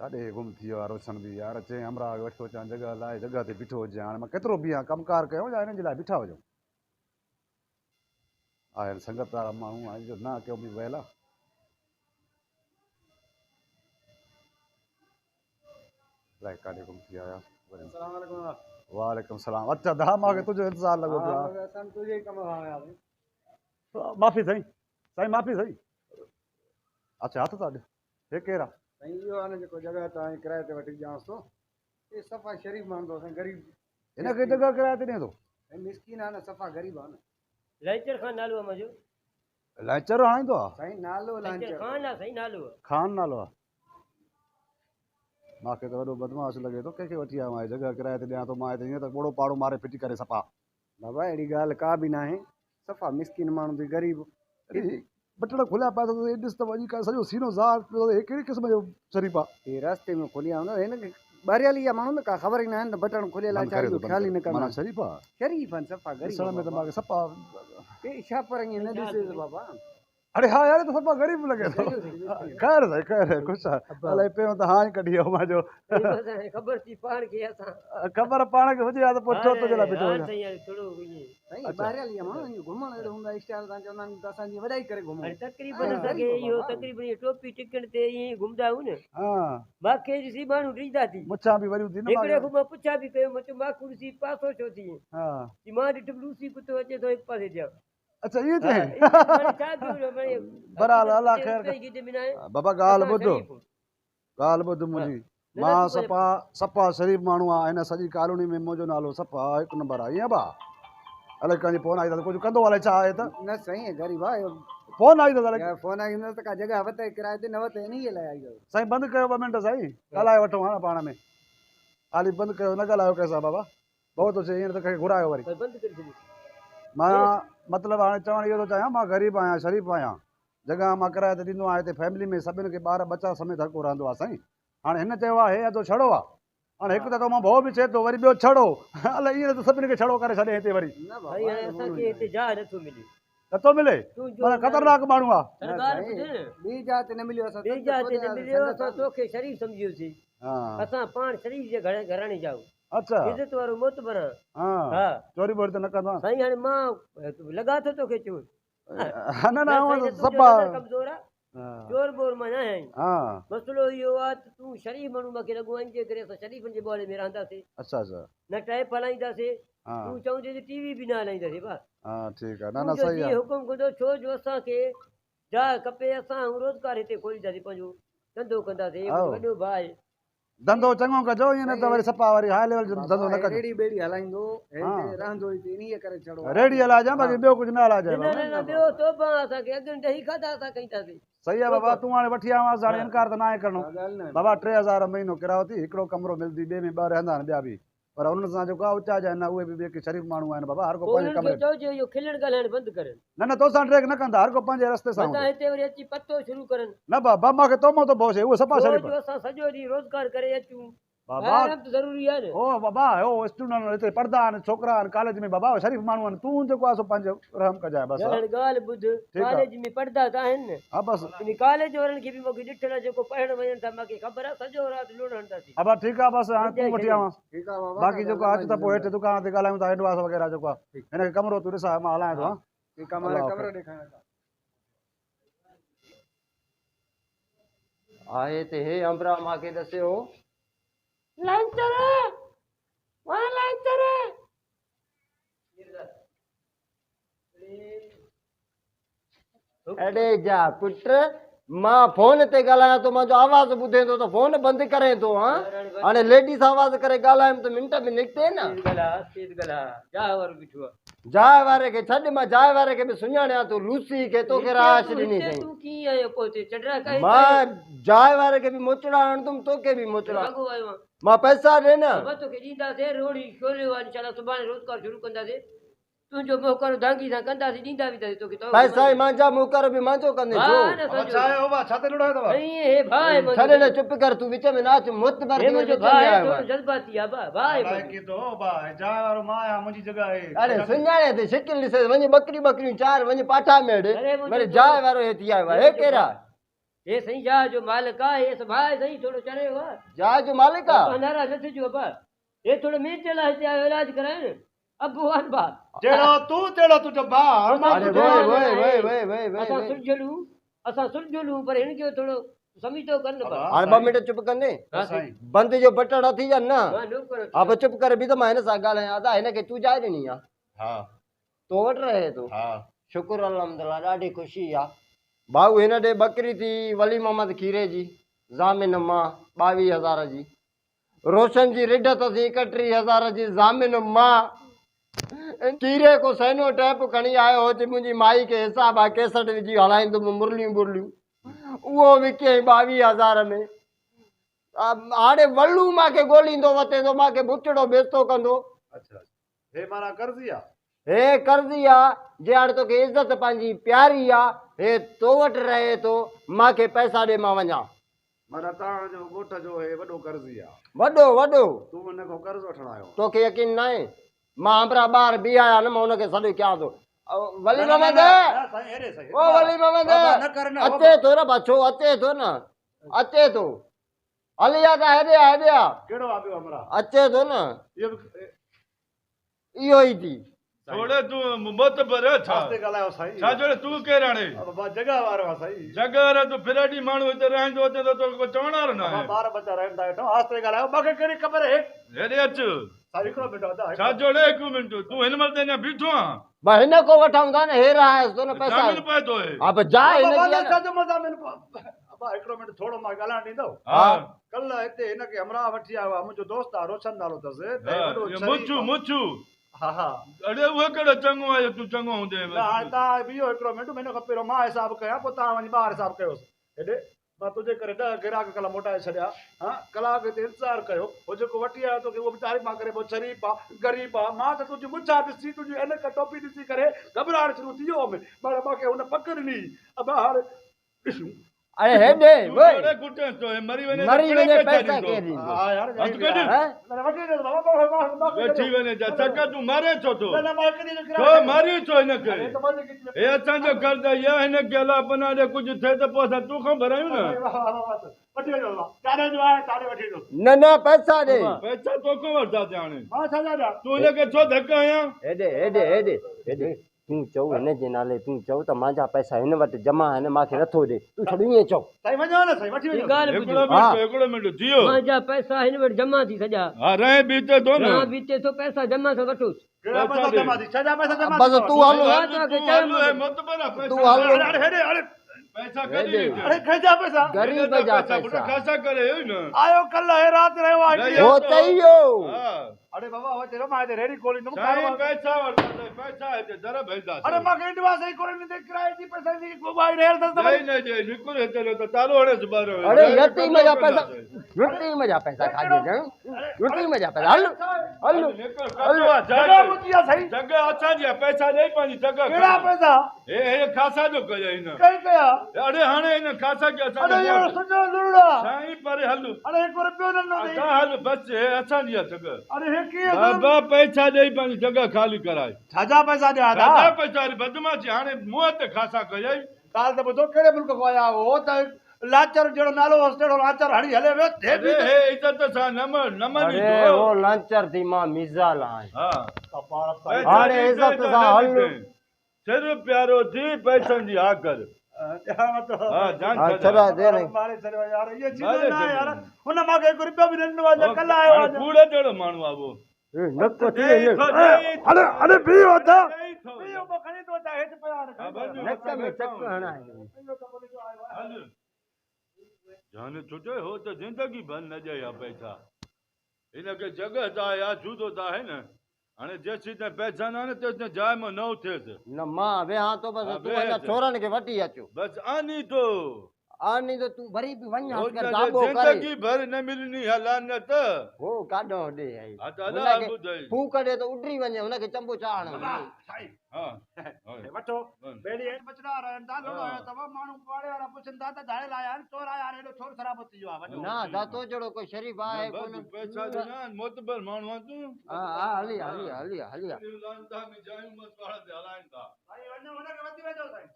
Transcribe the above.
काॾे गुम थी वियो आहे रोशन बि यार अचे अमरा वठो अचां जॻह लाइ जॻह ते बीठो हुजे हाणे मां केतिरो बीहां कमकार कयूं या हिननि जे लाइ बीठा हुजूं आहिनि संगत वारा माण्हू आहे जो न कयो बि वयल आहे अलाए काॾे गुम थी आया वालेकुम सलाम अच्छा दा मूंखे तुंहिंजो इंतज़ारु लॻो पियो आहे माफ़ी साईं माफ़ी साईं अच्छा हथ था ॾियो हे केरु आहे साईं इहो आहे न जेको जॻह तव्हां किराए ते वठी ॾियांसि थो इहे सफ़ा शरीफ़ माण्हू अथव साईं ग़रीब हिनखे जॻह किराए ते ॾिए थो साईं मिसकिन आहे न सफ़ा ग़रीब आहे न लांचर खान नालो आहे मुंहिंजो लांचर आणींदो आहे साईं नालो लांचर खान आहे साईं नालो आहे खान नालो आहे मूंखे त वॾो बदमाश लॻे थो कंहिंखे वठी आयो आहियां जॻह किराए ते ॾियां थो मां हिते हीअं त ॿोड़ो पाड़ो मारे फिटी करे सफ़ा बाबा अहिड़ी ॻाल्हि का बि न आहे सफ़ा मिसकिन माण्हू थी ग़रीब बटण खुलिया पिया अथव ॾिस त वञी करे सॼो सीनो ज़ार पियो हे कहिड़ी क़िस्म जो शरीफ़ आहे हे रस्ते में खुलिया हूंदा हिनखे ॿारियल जा माण्हू न का ख़बर ई न आहे न बटण खुलियल आहे छा ख़्याल ई न कंदा शरीफ़ आहे शरीफ़ आहिनि सफ़ा ग़रीब ॾिसण में त मूंखे सफ़ा छा पर ईअं न ॾिसे बाबा अरे हा यार तो सफ़ा ग़रीब लॻे थो ख़ैर साईं ख़ैर ख़ुशि आहे अलाए पहिरियों त हाणे कढी वियो मुंहिंजो ख़बर थी पाण खे असां ख़बर पाण खे हुजे हा त पोइ छो तुंहिंजे लाइ बीठो हुजां थोरो ईअं साईं ॿारियल जा माण्हू ईअं घुमण अहिड़ो हूंदा स्टाइल तव्हां चवंदा आहिनि त असांजी वॾाई करे घुमूं तक़रीबन असांखे इहो तक़रीबन इहो टोपी टिकण ते ईअं घुमंदा आहियूं न हा मूंखे ॾिसी माण्हू ॾींदा थी मुछां बि वरियूं थी न हिकिड़े खां मां पुछा बि कयो मां चयो मां ॾिसी पासो छो थी हा मां ॾिठुमि लूसी कुतो अचे थो हिकु पासे ॾियां अच्छा ईअं चई बराल अलाह ख़ैर बाबा ॻाल्हि ॿुधो ॻाल्हि ॿुध मुंहिंजी मां सफ़ा शरीफ़ माण्हू आहे हिन सॼी कॉलोनी में मुंहिंजो नालो सफ़ा हिकु नंबर आहे ईअं भाउ अलाए कंहिंजी फोन आई अथसि कुझु कंदो अलाए छा आहे त न साईं ग़रीब आहे फोन आई अथसि अलाए फोन आई हूंदसि त का जॻह वरिते किराए ते न वरिते इन लाइ आई अथव साईं बंदि कयो ॿ मिंट साईं ॻाल्हाए वठूं हाणे पाण में हाली बंदि कयो न ॻाल्हायो कंहिंसां बाबा बहुत थो चए हींअर त कंहिंखे घुरायो वरी बंदि करे छॾियो मां मतिलबु हाणे चवणु इहो थो चाहियां मां ग़रीब आहियां शरीफ़ आहियां जॻह मां किराए ते ॾींदो आहियां हिते फैमिली में सभिनि खे ॿार बचा समेत हक़ु रहंदो आहे साईं हाणे हिन चयो आहे हे अधो छड़ो आहे हाणे हिकु त मां भउ बि थिए थो वरी ॿियो छड़ो अलाए ईअं त सभिनी खे छड़ो करे छॾे हिते वरी साईं हाणे असांखे हिते जाइ नथो मिले नथो मिले माना ख़तरनाक माण्हू आहे ॿी जात न मिलियो असां ॿी जात न मिलियो असां तोखे शरीफ़ सम्झियोसीं हा असां पाण शरीफ़ जे घराणे जाऊं अच्छा इज़त वारो मोतबर हा हा चोरी बोरी त न कंदो साईं हाणे मां लॻा थो तोखे चोर न न सफ़ा कमज़ोर आहे चोर बोर मां न आहीं हा मसलो इहो आहे त तूं शरीफ़ माण्हू मूंखे लॻो आहीं जे करे असां शरीफ़नि जे ॿोड़े में रहंदासीं अच्छा अच्छा न टैप हलाईंदासीं हा तूं चवंदे त टीवी बि न हलाईंदासीं बा हा ठीकु आहे न न सही आहे हुकुम कंदो छो जो असांखे जाइ खपे असां रोज़गार हिते खोलींदासीं पंहिंजो धंधो कंदासीं वॾो भाउ आहे धंधो चङो कजो ईअं न त वरी सफ़ा वरी हाई लेवल जो धंधो न कजो रेड़ी बेड़ी हलाईंदो रहंदो इन्हीअ करे छड़ो रेडी हलाइजां बाक़ी ॿियो कुझु न हलाइजांइ ॿियो तोबा असांखे अॻिनि ॾही खाधा असां कईंदासीं सही आहे बाबा तूं हाणे वठी आयो हाणे इनकार त न आहे करिणो बाबा 3000 महीनो किरायो थी हिकिड़ो कमिरो मिलंदी ॿिए में ॿ रहंदा आहिनि ॿिया बि पर उन्हनि सां जेको आहे उचा जा न उहे बि ॿिए शरीफ़ माण्हू आहिनि बाबा हर को पंहिंजे कमरे चइजो इहो खिलण ॻाल्हाइण बंदि करनि न न तोसां ट्रेक न कंदा हर को पंहिंजे रस्ते सां हिते वरी अची पतो शुरू करनि न बाबा मूंखे तोमो थो पहुचे उहो सफ़ा शरीफ़ असां सॼो ॾींहुं रोज़गार करे अचूं बाबा ज़रूरी आहे ओ बाबा ओ स्टूडेंट हिते पढ़ंदा आहिनि छोकिरा आहिनि कॉलेज में बाबा शरीफ़ माण्हू आहिनि तूं जेको आहे सो पंहिंजो रहम कजांइ बसि ॻाल्हि ॿुध कॉलेज में पढ़ंदा त आहिनि न हा बसि इन कॉलेज वारनि खे बि मूंखे ॾिठल जेको पढ़णु वञनि था मूंखे ख़बर आहे सॼो राति लूण हणंदासीं बाबा ठीकु आहे बसि हाणे तूं वठी आवांसि ठीकु आहे बाबा बाक़ी जेको अच त पोइ हेठि दुकान ते ॻाल्हायूं था एडवांस वग़ैरह जेको आहे हिनखे कमिरो तूं ॾिसां मां हलायां थो ठीकु आहे मां कमिरो ॾेखारियां आहे त हे अमरा मूंखे दसियो लांचर वाह लांचर अड़े जा पुट मां फोन ते ॻाल्हायां थो मुंहिंजो आवाज़ ॿुधे थो त फोन बंदि करे थो हा हाणे लेडीस आवाज़ करे ॻाल्हायमि त मिंट में निकिते न जाइ वारे खे छॾ मां जाइ वारे खे बि सुञाणियां थो लूसी खे तोखे राश ॾिनी अथई मां जाइ वारे खे बि मोचड़ा हणंदुमि तोखे बि मोचड़ा मां पैसा ॾे न तोखे ॾींदासीं रोड़ी खोलियो आहे इंशाल्लाह सुभाणे रोज़गार शुरू कंदासीं तुंहिंजो मोकर दांगी सां कंदासीं ॾींदा बि अथई तोखे पैसा ई मुंहिंजा मोकर बि मुंहिंजो कंदे छॾे न चुप कर तूं विच में नाच मुत भर जज़्बाती अरे सुञाणे ते शिकिल ॾिसे वञी ॿकरियूं 4 वञी पाठा में वरी जाइ वारो हे थी आयो आहे हे केरा हे साईं जहाज जो मालिक आहे हे भाई साईं थोड़ो चढ़े हुआ जहाज जो मालिक आहे नाराज न थिजो अबा हे थोड़ो मिर्च लाइ हिते आयो इलाज कराइण अबू अनबा जहिड़ो तूं तहिड़ो तुंहिंजो भाउ अरे वे असां सुलझलूं पर हिन खे थोड़ो समीतो कर न बा हाणे 2 मिंट चुप कंदे बंदि जो बटण थी जा न हा बस चुप करे बि त मां हिन सां ॻाल्हायां था हिन खे तूं जाइ ॾिनी आहे हा तो वटि रहे थो हा शुक्र अल्हम्दुलिल्लाह ॾाढी ख़ुशी आहे भाऊ हिन ॾे बकरी थी वली मोहम्मद खीरे जी ज़ामिन मां 22,000 जी रोशन जी रिढ अथसि 31,000 जी ज़ामिन मां खीरे को सैनो टैप खणी आयो हो चई मुंहिंजी माई खे हिसाब आहे 61 विझी हलाईंदुमि मुरलियूं बुरलियूं उहो विके 22,000 में हाणे वल्लू मूंखे ॻोल्हींदो वते थो मूंखे बुचड़ो बेस्तो कंदो अच्छा हे माना कर्ज़ी आहे हे कर्ज़ी आहे जे हाणे तोखे इज़त पंहिंजी प्यारी आहे हे तो वटि रहे थो मूंखे पैसा ॾे मां वञा माना तव्हांजो ॻोठ जो हे वॾो कर्ज़ी आहे वॾो वॾो तूं हुन खां कर्ज़ वठण आयो तोखे यकीन न आहे मां अंबरा ॿार बि आया न मां हुनखे सॾु कयां थो वली मोहम्मद ओ वली मोहम्मद अचे थो न बचो अचे थो न अचे थो हली आ त हेॾे आ कहिड़ो आहे ॿियो अमरा अचे थो न इहो ई थी थोड़े तू मोतबर छा आस्ते ॻाल्हायो साईं छा जोड़े तू केर हाणे बाबा जॻह वारो आहे साईं जगह रे तू फिराटी माण्हू हिते रहंदो अचे तो को चवणार न आहे ॿार बच्चा रहनि था हेठो आस्ते ॻाल्हायो मूंखे कहिड़ी ख़बर आहे हेॾे अच साईं हिकिड़ो मिंट वधा छा जोड़े 1 मिंट तू हिन महिल अञा बीठो आहे भाई हिन को वठां था न हे रहा तो न पैसा जामिन पए थो हे हा पर जा हिन बाबा जी छा जो मज़ामिन बाबा हिकिड़ो मिंट थोरो मां ॻाल्हाइण ॾींदो हा कल्ह हिते हिनखे अमरा वठी आयो आहे मुंहिंजो दोस्त आहे रोशन नालो अथसि त हे वॾो शरीफ़ मुछू आहे। मुछू हा हा अरे उहे कहिड़ो चङो आहे तू चङो हूंदे न हाणे तव्हां बीहो हिकिड़ो मिंट महीनो खां पहिरियों मां हिसाबु कयां पोइ तव्हां वञी ॿाहिरि हिसाबु कयोसि हेॾे मां तुंहिंजे करे 10 ग्राहक कल्ह मोटाए छॾिया हा कलाक हिते इंतज़ारु कयो हो जेको वठी आयो तोखे उहो बि तारीफ़ करे पोइ शरीफ़ आहे ग़रीब आहे मां त तुंहिंजी मुछा ॾिसी तुंहिंजी इन टोपी ॾिसी करे घबराहट शुरू थी वियो पर मूंखे हुन पक ॾिनी अब हाणे ॾिसूं अरे हेॾे वई थोड़े गुटे तो मरी मरी वञे पैसा के ॾींदो हा यार हथ कढ हैं वठी ॾे बाबा वेठी वञे जा चका तूं मारे छो तो न मां हिकु ॾींहुं छो मारी छो हिनखे हे त मां जेकी हे असांजो कर्ज़ या हिनखे अला पना ॾे कुझु थिए त पोइ असां तूं खां भरायूं न वठी वञो तारे जो आहे तारे वठी ॾियो न पैसा ॾे पैसा तोखां वठंदासीं हाणे मां छा ॾियां तूं हिनखे छो धक आया हेॾे तूं चओ हिन जे नाले तूं चओ त मुंहिंजा पैसा हिन वटि जमा आहिनि मूंखे नथो ॾे तूं छॾ ईअं चओ साईं वञो न साईं वठी वञो हिकिड़ो मिंट जियो मुंहिंजा पैसा हिन वटि जमा थी सॼा हा रहे बीते थो न बीते थो पैसा जमा थो वठोसि कहिड़ा पैसा जमा थी छा पैसा जमा बस तूं हल तूं हल अरे हेॾे अरे पैसा कढी अरे खजा पैसा गरीब जा पैसा खासा करे न आयो कल्ह हे राति रहियो आहे हो तइयो हा अरे बाबा वो तेरो मां ते रेडी कोली नु साईं पैसा वठंदा पैसा हिते दर भेजदा अरे मां के इंडवा सही कोली दे किराए जी पैसा जी मोबाइल रेल दस नहीं नहीं जे निकुर हिते न त तालो हणे सुबारो अरे यतीम जा पैसा खाजे यतीम जा पैसा हल हल जगह मुझिया सही जगह असांजी पैसा ॾेई पंहिंजी जगह केड़ा पैसा हे खासा जो कया हिन कई कया अरे हाणे हिन खासा के असां अरे यार सुनो लुड़ा साईं पर हल अरे 1 रुपयो न दे असां हल बस हे असांजी जगह अरे हे की बाबा पैसा ॾेई पंहिंजी जगह खाली कराए छाजा पैसा दिया था छाजा पैसा बदमाशी हाणे मुंह ते खासा कयई काल त ॿुधो कहिड़े मुल्क को आया हो त लाचर जहिड़ो नालो हॉस्टेल लाचर हणी हले वियो थे बि हे इज्जत सां न मनी अरे वो लांचर थी मां मिसाल आहीं हा हाणे इज्जत सां हल सिर प्यारो थी पैसनि जी आकर हा जान छॾा दे रे मारे छॾियो यार ये चीज ना यार हुन मांखे 1 रुपयो बि न ॾिनो आहे कल्ह आयो आहे कूड़े जहिड़ो माण्हू आहे वो नको थी अरे अरे बीहो था बीहो को खणी तो ता हेठ पिया नक में चक हणा हल जाने छुटे हो त जिंदगी भर न जाया पैसा हिनखे जगह ता या जूदो ता है न हाणे जेसीं ताईं पैसा न आने तेसीं ताईं जाइ में न उथियसि न मां वेहां तो बस तूं अञा छोरनि खे वठी अचो बस आनी तो आनी तो तूं वरी बि वञ कर गाबो करे जिंदगी भर न मिलनी हलानत हो काॾो ॾे आई हा त अला ॿुधाई फूक ॾे त उडरी वञे हुनखे चंबो चाण हा वठो बेड़ी हेठ बचड़ा रहन ता लोड़ो है तब मानू पाड़े वाला पुछन ता त धाड़े लाया चोर आया हेडो छोर खराब थी वियो आहे ना दातो जड़ो कोई शरीफ आहे कोन पैसा ॾिना मोतबर माण्हू तूं हा हली लांदा में जायूं मत पाड़ ते हलाइन था भाई वञो हुनखे वधी वेठो साईं